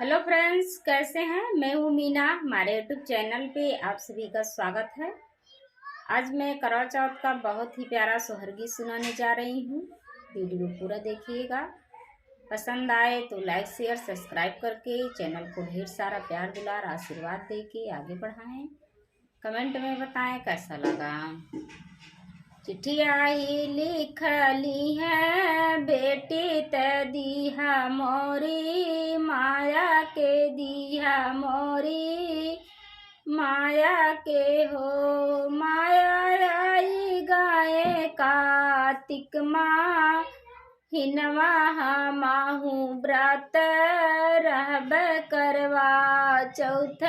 Hello friends, कैसे हैं। मैं हूँ मीना। हमारे यूट्यूब चैनल पे आप सभी का स्वागत है। आज मैं करवा चौथ का बहुत ही प्यारा सोहर गीत सुनाने जा रही हूँ। वीडियो पूरा देखिएगा। पसंद आए तो लाइक शेयर सब्सक्राइब करके चैनल को ढेर सारा प्यार दुलार आशीर्वाद दे के आगे बढ़ाएं। कमेंट में बताएं कैसा लगा। चिट्ठिया ही लिखली है बेटी ते दीहा मोरी, माया के दीहा मोरी, माया के हो। माया आई गाए कार्तिक माँ, हिनवा माहू व्रत रहब करवा चौथ,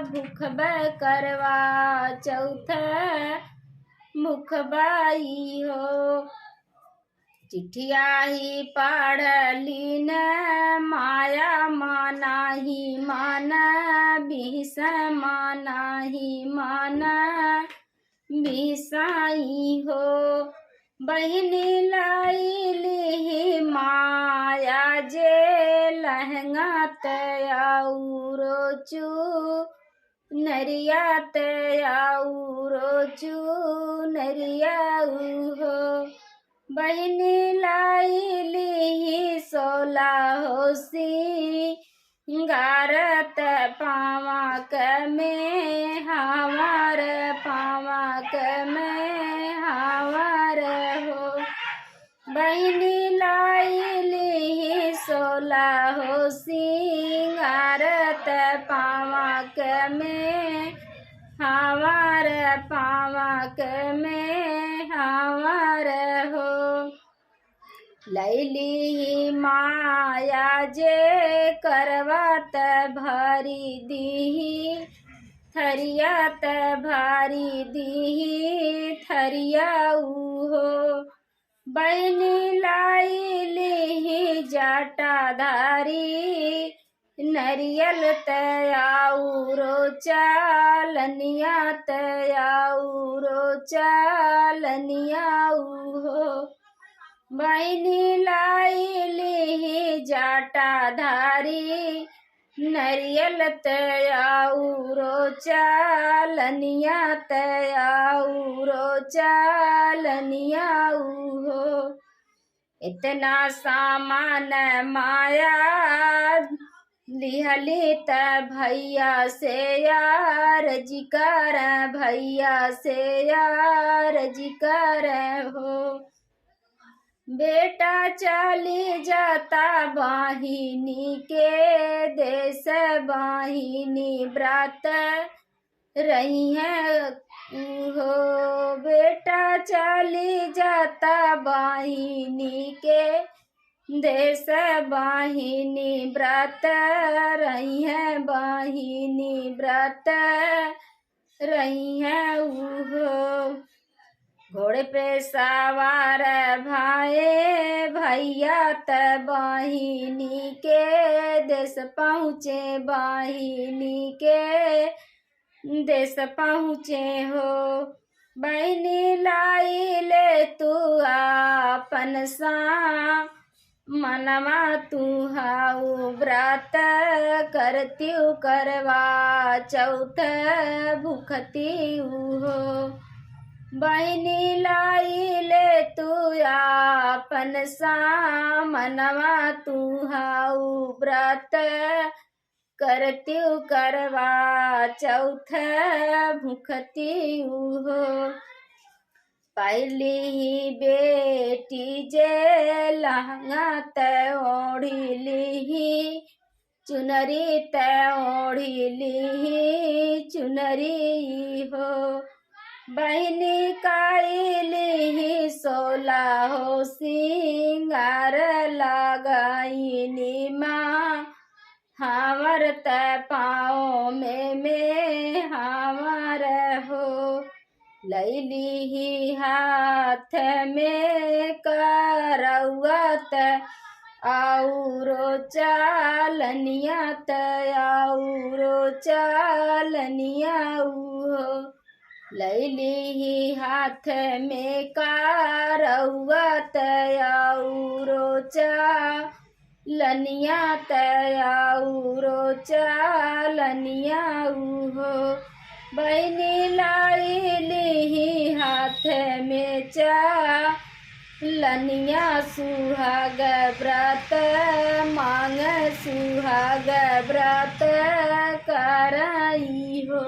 भूखब करवा चौथ मुखबाई हो। चिट्ठिया ही पढ़ली न माया माना ही माना, बिस माना ही माना बिसाई हो। बहनी लाई ली माया जे लहंगा तयाउरो चू नरिया तयाउरो चू नरिया हो। बहनी लाई ली सोला होसी, गारत पावा में हमार पावा में हमार हो। बहनी लाई ली सोला होसी, गारत पावा में हमार पावा में हमार हो। लैली माया जे करवात भारी दीही, थरियात भारी दीही थरिया हो। बहनी लाई ली जाटाधारी, नरियल तयाउरो चालनिया तयाउरो चालनिया हो। बहनी लाई ली जाटाधारी, नरियल तयाउरो चालनिया तयाउरो चालनिया हो। इतना सामान माया लिहली त भैया से यार जिकर, भैया से यार जिकर हो। बेटा चली जाता बाहिनी के देश, बाहिनी व्रत रही है हो। बेटा चली जाता बाहिनी के देश, बाहिनी व्रत रही है, बाहिनी व्रत रही है हो। घोड़े पे सवार भाई भैया त बहिनी के देश पहुँचे, बहिनी के देश पहुँचे हो। बहनी लाई ले तू आपन सा, मनवा तू हाउ व्रत करती करवा चौथ भूखती हो। बहनी लाई ले तू आपन सा, मनवा तू हाउ व्रत करती करवा चौथ भूखती हो। पहली ही बेटी जे लहंगा त ओढ़ी ली, चुनरी त ओढ़ी ली चुनरी हो। बहनी काइली सोला हो सिंगार लगाई माँ, हमार त पाँव में हमार हो। लैली हाथ में करौत आउरो चालनिया तयाउरो चालनिया हो। लैली हाथ में करौत आउरो चा लनिया तयाउरो चालनिया हो। बहनी लाई ली हाथ में लनिया सुहाग व्रत मांग सुहाग व्रत करई हो।